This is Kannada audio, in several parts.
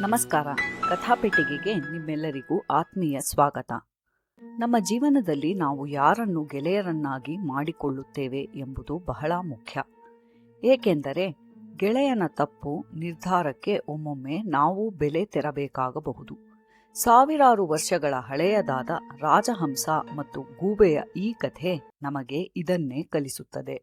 ನಮಸ್ಕಾರ. ಕಥಾಪೆಟ್ಟಿಗೆಗೆ ನಿಮ್ಮೆಲ್ಲರಿಗೂ ಆತ್ಮೀಯ ಸ್ವಾಗತ. ನಮ್ಮ ಜೀವನದಲ್ಲಿ ನಾವು ಯಾರನ್ನು ಗೆಳೆಯರನ್ನಾಗಿ ಮಾಡಿಕೊಳ್ಳುತ್ತೇವೆ ಎಂಬುದು ಬಹಳ ಮುಖ್ಯ. ಏಕೆಂದರೆ ಗೆಳೆಯನ ತಪ್ಪು ನಿರ್ಧಾರಕ್ಕೆ ಒಮ್ಮೊಮ್ಮೆ ನಾವು ಬೆಲೆ ತೆರಬೇಕಾಗಬಹುದು. ಸಾವಿರಾರು ವರ್ಷಗಳ ಹಳೆಯದಾದ ರಾಜಹಂಸ ಮತ್ತು ಗೂಬೆಯ ಈ ಕಥೆ ನಮಗೆ ಇದನ್ನೇ ಕಲಿಸುತ್ತದೆ.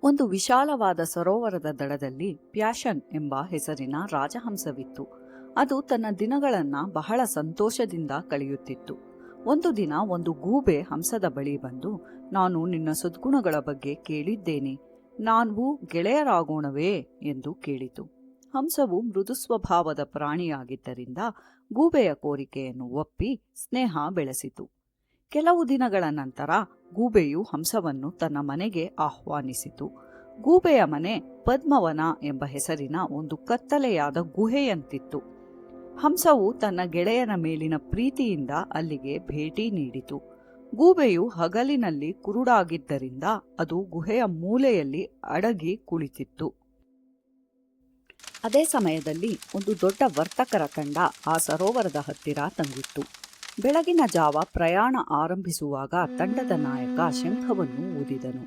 ಒಂದು ವಿಶಾಲವಾದ ಸರೋವರದ ದಡದಲ್ಲಿ ಪ್ಯಾಷನ್ ಎಂಬ ಹೆಸರಿನ ರಾಜಹಂಸವಿತ್ತು. ಅದು ತನ್ನ ದಿನಗಳನ್ನು ಬಹಳ ಸಂತೋಷದಿಂದ ಕಳೆಯುತ್ತಿತ್ತು. ಒಂದು ದಿನ ಒಂದು ಗೂಬೆ ಹಂಸದ ಬಳಿ ಬಂದು, ನಾನು ನಿನ್ನ ಸದ್ಗುಣಗಳ ಬಗ್ಗೆ ಕೇಳಿದ್ದೇನೆ, ನಾವು ಗೆಳೆಯರಾಗೋಣವೇ ಎಂದು ಕೇಳಿತು. ಹಂಸವು ಮೃದು ಸ್ವಭಾವದ ಪ್ರಾಣಿಯಾಗಿದ್ದರಿಂದ ಗೂಬೆಯ ಕೋರಿಕೆಯನ್ನು ಒಪ್ಪಿ ಸ್ನೇಹ ಬೆಳೆಸಿತು. ಕೆಲವು ದಿನಗಳ ನಂತರ ಗೂಬೆಯು ಹಂಸವನ್ನು ತನ್ನ ಮನೆಗೆ ಆಹ್ವಾನಿಸಿತು. ಗೂಬೆಯ ಮನೆ ಪದ್ಮವನ ಎಂಬ ಹೆಸರಿನ ಒಂದು ಕತ್ತಲೆಯಾದ ಗುಹೆಯಂತಿತ್ತು. ಹಂಸವು ತನ್ನ ಗೆಳೆಯನ ಮೇಲಿನ ಪ್ರೀತಿಯಿಂದ ಅಲ್ಲಿಗೆ ಭೇಟಿ ನೀಡಿತು. ಗೂಬೆಯು ಹಗಲಿನಲ್ಲಿ ಕುರುಡಾಗಿದ್ದರಿಂದ ಅದು ಗುಹೆಯ ಮೂಲೆಯಲ್ಲಿ ಅಡಗಿ ಕುಳಿತಿತ್ತು. ಅದೇ ಸಮಯದಲ್ಲಿ ಒಂದು ದೊಡ್ಡ ವರ್ತಕರ ತಂಡ ಆ ಸರೋವರದ ಹತ್ತಿರ ತಂಗಿತ್ತು. ಬೆಳಗಿನ ಜಾವ ಪ್ರಯಾಣ ಆರಂಭಿಸುವಾಗ ತಂಡದ ನಾಯಕ ಶಂಖವನ್ನು ಊದಿದನು.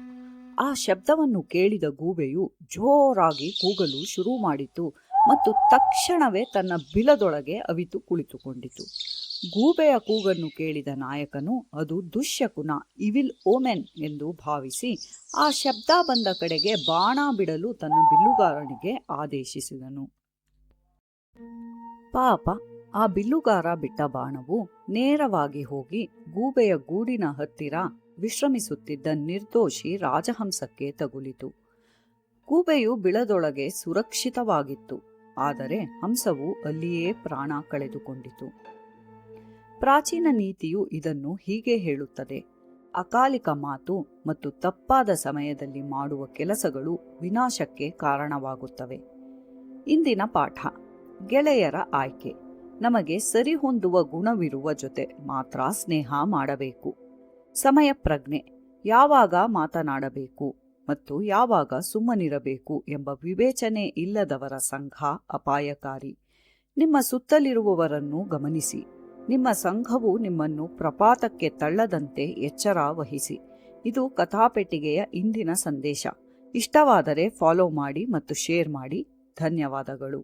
ಆ ಶಬ್ದವನ್ನು ಕೇಳಿದ ಗೂಬೆಯು ಜೋರಾಗಿ ಕೂಗಲು ಶುರು ಮಾಡಿತು ಮತ್ತು ತಕ್ಷಣವೇ ತನ್ನ ಬಿಲದೊಳಗೆ ಅವಿತು ಕುಳಿತುಕೊಂಡಿತು. ಗೂಬೆಯ ಕೂಗನ್ನು ಕೇಳಿದ ನಾಯಕನು ಅದು ದುಶ್ಶಕುನ, ಇವಿಲ್ ಓಮೆನ್ ಎಂದು ಭಾವಿಸಿ ಆ ಶಬ್ದ ಬಂದ ಕಡೆಗೆ ಬಾಣ ಬಿಡಲು ತನ್ನ ಬಿಲ್ಲುಗಾರನಿಗೆ ಆದೇಶಿಸಿದನು. ಪಾಪ, ಆ ಬಿಲ್ಲುಗಾರ ಬಿಟ್ಟ ಬಾಣವು ನೇರವಾಗಿ ಹೋಗಿ ಗೂಬೆಯ ಗೂಡಿನ ಹತ್ತಿರ ವಿಶ್ರಮಿಸುತ್ತಿದ್ದ ನಿರ್ದೋಷಿ ರಾಜಹಂಸಕ್ಕೆ ತಗುಲಿತು. ಗೂಬೆಯು ಬಿಲದೊಳಗೆ ಸುರಕ್ಷಿತವಾಗಿತ್ತು, ಆದರೆ ಹಂಸವು ಅಲ್ಲಿಯೇ ಪ್ರಾಣ ಕಳೆದುಕೊಂಡಿತು. ಪ್ರಾಚೀನ ನೀತಿಯು ಇದನ್ನು ಹೀಗೆ ಹೇಳುತ್ತದೆ: ಅಕಾಲಿಕ ಮಾತು ಮತ್ತು ತಪ್ಪಾದ ಸಮಯದಲ್ಲಿ ಮಾಡುವ ಕೆಲಸಗಳು ವಿನಾಶಕ್ಕೆ ಕಾರಣವಾಗುತ್ತವೆ. ಇಂದಿನ ಪಾಠ: ಗೆಳೆಯರ ಆಯ್ಕೆ. ನಮಗೆ ಸರಿಹೊಂದುವ ಗುಣವಿರುವ ಜೊತೆ ಮಾತ್ರ ಸ್ನೇಹ ಮಾಡಬೇಕು. ಸಮಯ ಪ್ರಜ್ಞೆ: ಯಾವಾಗ ಮಾತನಾಡಬೇಕು ಮತ್ತು ಯಾವಾಗ ಸುಮ್ಮನಿರಬೇಕು ಎಂಬ ವಿವೇಚನೆ ಇಲ್ಲದವರ ಸಂಘ ಅಪಾಯಕಾರಿ. ನಿಮ್ಮ ಸುತ್ತಲಿರುವವರನ್ನು ಗಮನಿಸಿ. ನಿಮ್ಮ ಸಂಘವು ನಿಮ್ಮನ್ನು ಪ್ರಪಾತಕ್ಕೆ ತಳ್ಳದಂತೆ ಎಚ್ಚರ ವಹಿಸಿ. ಇದು ಕಥಾಪೆಟ್ಟಿಗೆಯ ಇಂದಿನ ಸಂದೇಶ. ಇಷ್ಟವಾದರೆ ಫಾಲೋ ಮಾಡಿ ಮತ್ತು ಶೇರ್ ಮಾಡಿ. ಧನ್ಯವಾದಗಳು.